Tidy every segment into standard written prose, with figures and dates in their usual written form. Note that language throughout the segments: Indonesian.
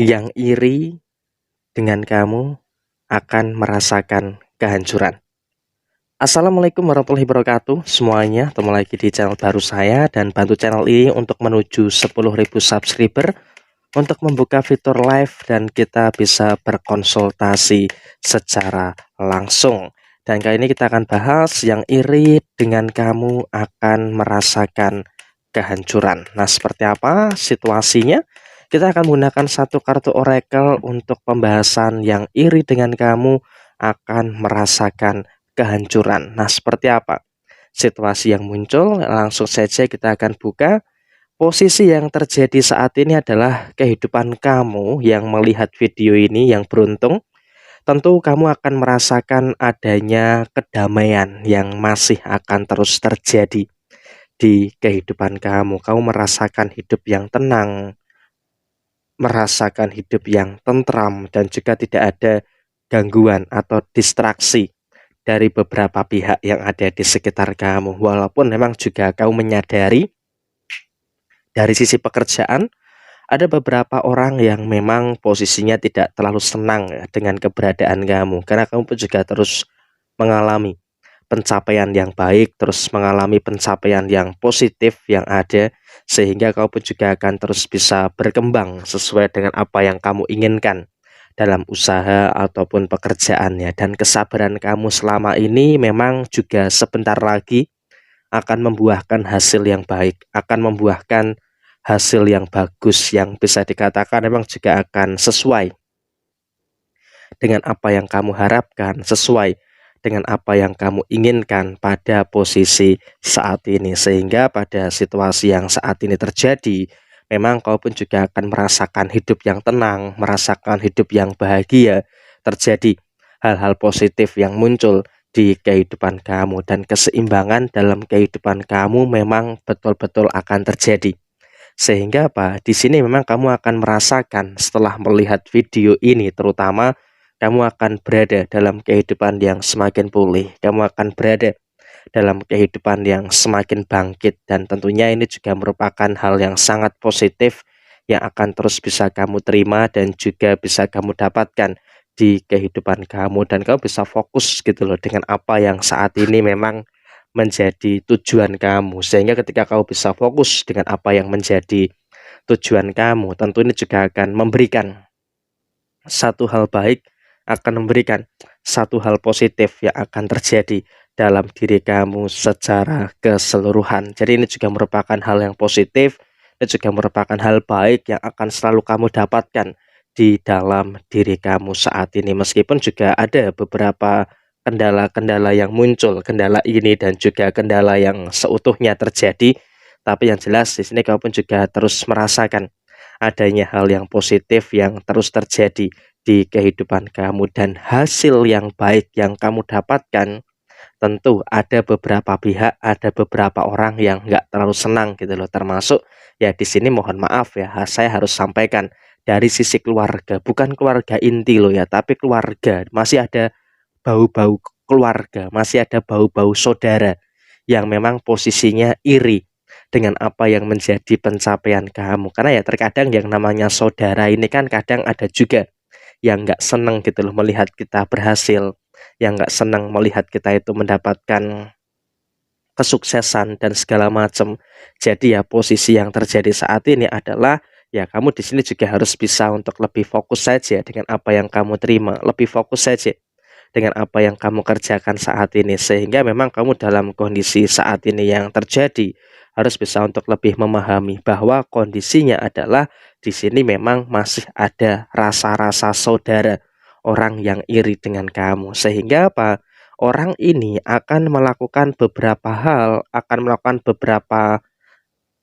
Yang iri dengan kamu akan merasakan kehancuran. Assalamualaikum warahmatullahi wabarakatuh semuanya. Ketemu lagi di channel baru saya, dan bantu channel ini untuk menuju 10.000 subscriber untuk membuka fitur live dan kita bisa berkonsultasi secara langsung. Dan kali ini kita akan bahas yang iri dengan kamu akan merasakan kehancuran. Nah, seperti apa situasinya? Kita akan menggunakan satu kartu oracle untuk pembahasan yang iri dengan kamu akan merasakan kehancuran. Nah, seperti apa situasi yang muncul? Langsung saja kita akan buka. Posisi yang terjadi saat ini adalah kehidupan kamu yang melihat video ini yang beruntung. Tentu kamu akan merasakan adanya kedamaian yang masih akan terus terjadi di kehidupan kamu. Kamu merasakan hidup yang tenang, merasakan hidup yang tentram, dan juga tidak ada gangguan atau distraksi dari beberapa pihak yang ada di sekitar kamu. Walaupun memang juga kamu menyadari dari sisi pekerjaan ada beberapa orang yang memang posisinya tidak terlalu senang ya, dengan keberadaan kamu, karena kamu pun juga terus mengalami pencapaian yang baik, terus mengalami pencapaian yang positif yang ada, sehingga kamu pun juga akan terus bisa berkembang sesuai dengan apa yang kamu inginkan dalam usaha ataupun pekerjaannya. Dan kesabaran kamu selama ini memang juga sebentar lagi akan membuahkan hasil yang baik, akan membuahkan hasil yang bagus, yang bisa dikatakan memang juga akan sesuai dengan apa yang kamu harapkan, sesuai dengan apa yang kamu inginkan pada posisi saat ini. Sehingga pada situasi yang saat ini terjadi, memang kau pun juga akan merasakan hidup yang tenang, merasakan hidup yang bahagia, terjadi hal-hal positif yang muncul di kehidupan kamu, dan keseimbangan dalam kehidupan kamu memang betul-betul akan terjadi. Sehingga apa? Di sini memang kamu akan merasakan setelah melihat video ini, terutama kamu akan berada dalam kehidupan yang semakin pulih, kamu akan berada dalam kehidupan yang semakin bangkit, dan tentunya ini juga merupakan hal yang sangat positif yang akan terus bisa kamu terima dan juga bisa kamu dapatkan di kehidupan kamu, dan kamu bisa fokus gitu loh dengan apa yang saat ini memang menjadi tujuan kamu. Sehingga ketika kamu bisa fokus dengan apa yang menjadi tujuan kamu, tentu ini juga akan memberikan satu hal baik, akan memberikan satu hal positif yang akan terjadi dalam diri kamu secara keseluruhan. Jadi ini juga merupakan hal yang positif, dan juga merupakan hal baik yang akan selalu kamu dapatkan di dalam diri kamu saat ini. Meskipun juga ada beberapa kendala-kendala yang muncul, kendala ini dan juga kendala yang seutuhnya terjadi, tapi yang jelas di sini kamu pun juga terus merasakan adanya hal yang positif yang terus terjadi di kehidupan kamu, dan hasil yang baik yang kamu dapatkan. Tentu ada beberapa pihak, ada beberapa orang yang nggak terlalu senang gitu loh, termasuk ya di sini mohon maaf ya, saya harus sampaikan dari sisi keluarga, bukan keluarga inti loh ya, tapi keluarga, masih ada bau-bau keluarga, masih ada bau-bau saudara yang memang posisinya iri dengan apa yang menjadi pencapaian kamu. Karena ya terkadang yang namanya saudara ini kan kadang ada juga yang nggak senang gitu loh melihat kita berhasil, yang nggak senang melihat kita itu mendapatkan kesuksesan dan segala macam. Jadi ya posisi yang terjadi saat ini adalah ya kamu di sini juga harus bisa untuk lebih fokus saja dengan apa yang kamu terima, lebih fokus saja dengan apa yang kamu kerjakan saat ini, sehingga memang kamu dalam kondisi saat ini yang terjadi harus bisa untuk lebih memahami bahwa kondisinya adalah di sini memang masih ada rasa-rasa saudara, orang yang iri dengan kamu, sehingga apa? Orang ini akan melakukan beberapa hal, akan melakukan beberapa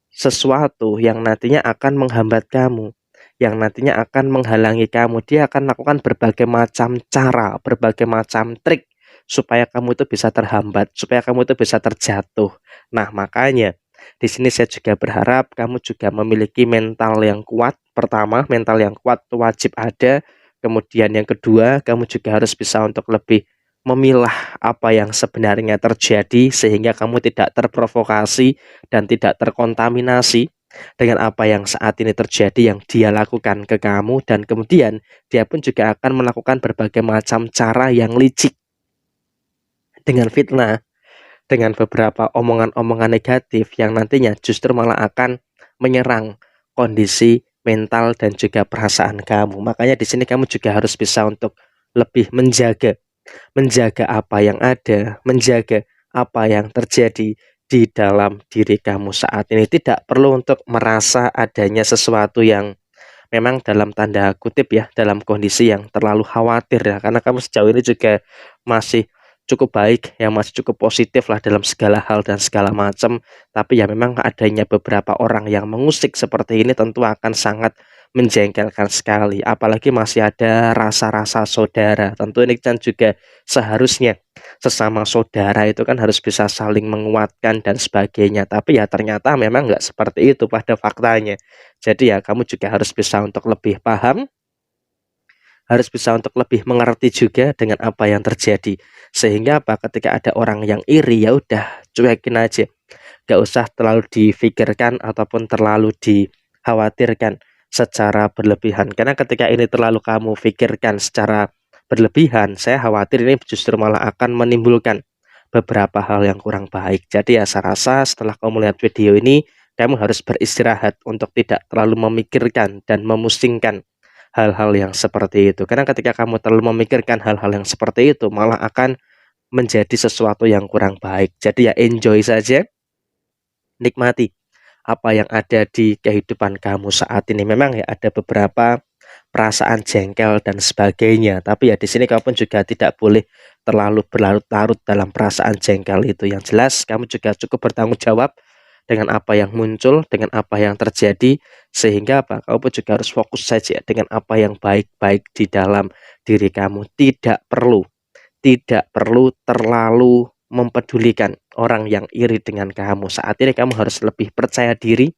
sesuatu yang nantinya akan menghambat kamu, yang nantinya akan menghalangi kamu. Dia akan melakukan berbagai macam cara, berbagai macam trik supaya kamu itu bisa terhambat, supaya kamu itu bisa terjatuh. Nah, makanya di sini saya juga berharap kamu juga memiliki mental yang kuat. Pertama, mental yang kuat itu wajib ada. Kemudian yang kedua, kamu juga harus bisa untuk lebih memilah apa yang sebenarnya terjadi, sehingga kamu tidak terprovokasi dan tidak terkontaminasi dengan apa yang saat ini terjadi yang dia lakukan ke kamu, dan kemudian dia pun juga akan melakukan berbagai macam cara yang licik dengan fitnah, dengan beberapa omongan-omongan negatif yang nantinya justru malah akan menyerang kondisi mental dan juga perasaan kamu. Makanya di sini kamu juga harus bisa untuk lebih menjaga apa yang ada, menjaga apa yang terjadi di dalam diri kamu saat ini. Tidak perlu untuk merasa adanya sesuatu yang memang dalam tanda kutip ya, dalam kondisi yang terlalu khawatir ya, karena kamu sejauh ini juga masih cukup baik ya, masih cukup positif lah dalam segala hal dan segala macam. Tapi ya memang adanya beberapa orang yang mengusik seperti ini tentu akan sangat menjengkelkan sekali, apalagi masih ada rasa-rasa saudara. Tentu ini kan juga seharusnya sesama saudara itu kan harus bisa saling menguatkan dan sebagainya, tapi ya ternyata memang nggak seperti itu pada faktanya. Jadi ya kamu juga harus bisa untuk lebih paham, harus bisa untuk lebih mengerti juga dengan apa yang terjadi. Sehingga apa, ketika ada orang yang iri, ya udah cuekin aja. Gak usah terlalu difikirkan ataupun terlalu dikhawatirkan secara berlebihan. Karena ketika ini terlalu kamu pikirkan secara berlebihan, saya khawatir ini justru malah akan menimbulkan beberapa hal yang kurang baik. Jadi ya saya rasa setelah kamu melihat video ini, kamu harus beristirahat untuk tidak terlalu memikirkan dan memusingkan hal-hal yang seperti itu. Karena ketika kamu terlalu memikirkan hal-hal yang seperti itu, malah akan menjadi sesuatu yang kurang baik. Jadi ya enjoy saja, nikmati apa yang ada di kehidupan kamu saat ini. Memang ya ada beberapa perasaan jengkel dan sebagainya, tapi ya di sini kamu pun juga tidak boleh terlalu berlarut-larut dalam perasaan jengkel itu. Yang jelas kamu juga cukup bertanggung jawab dengan apa yang muncul, dengan apa yang terjadi, sehingga apa, kamu pun juga harus fokus saja dengan apa yang baik-baik di dalam diri kamu. Tidak perlu terlalu mempedulikan orang yang iri dengan kamu. Saat ini kamu harus lebih percaya diri,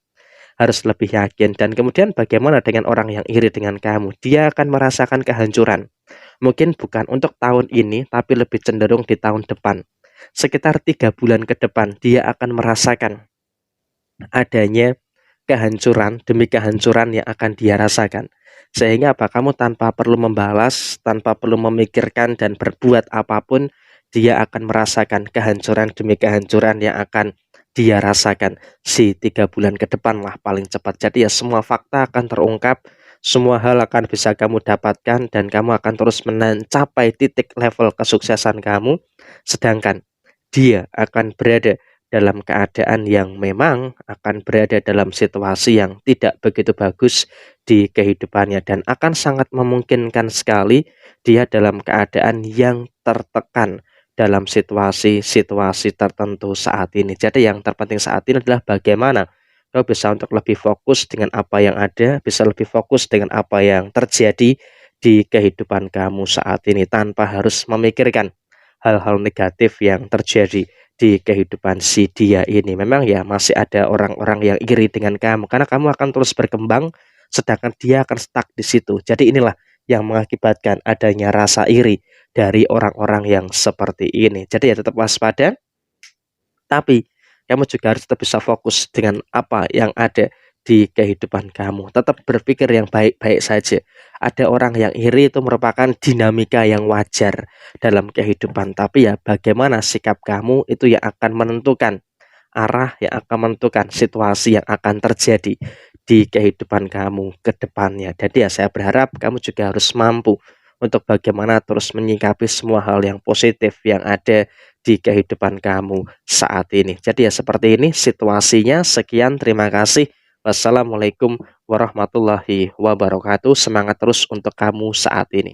harus lebih yakin. Dan kemudian bagaimana dengan orang yang iri dengan kamu? Dia akan merasakan kehancuran. Mungkin bukan untuk tahun ini, tapi lebih cenderung di tahun depan. Sekitar 3 bulan ke depan, dia akan merasakan adanya kehancuran demi kehancuran yang akan dia rasakan. Sehingga apa, kamu tanpa perlu membalas, tanpa perlu memikirkan dan berbuat apapun, dia akan merasakan kehancuran demi kehancuran yang akan dia rasakan si 3 bulan ke depan lah paling cepat. Jadi ya semua fakta akan terungkap, semua hal akan bisa kamu dapatkan, dan kamu akan terus mencapai titik level kesuksesan kamu. Sedangkan dia akan berada dalam keadaan yang memang akan berada dalam situasi yang tidak begitu bagus di kehidupannya, dan akan sangat memungkinkan sekali dia dalam keadaan yang tertekan dalam situasi-situasi tertentu saat ini. Jadi yang terpenting saat ini adalah bagaimana kau bisa untuk lebih fokus dengan apa yang ada, bisa lebih fokus dengan apa yang terjadi di kehidupan kamu saat ini tanpa harus memikirkan hal-hal negatif yang terjadi di kehidupan si dia ini. Memang ya masih ada orang-orang yang iri dengan kamu, karena kamu akan terus berkembang sedangkan dia akan stuck di situ. Jadi inilah yang mengakibatkan adanya rasa iri dari orang-orang yang seperti ini. Jadi ya tetap waspada, tapi kamu juga harus tetap bisa fokus dengan apa yang ada di kehidupan kamu. Tetap berpikir yang baik-baik saja. Ada orang yang iri itu merupakan dinamika yang wajar dalam kehidupan. Tapi ya bagaimana sikap kamu itu yang akan menentukan arah, yang akan menentukan situasi yang akan terjadi di kehidupan kamu ke depannya. Jadi ya saya berharap kamu juga harus mampu untuk bagaimana terus menyikapi semua hal yang positif yang ada di kehidupan kamu saat ini. Jadi ya seperti ini situasinya. Sekian, terima kasih. Wassalamualaikum warahmatullahi wabarakatuh. Semangat terus untuk kamu saat ini.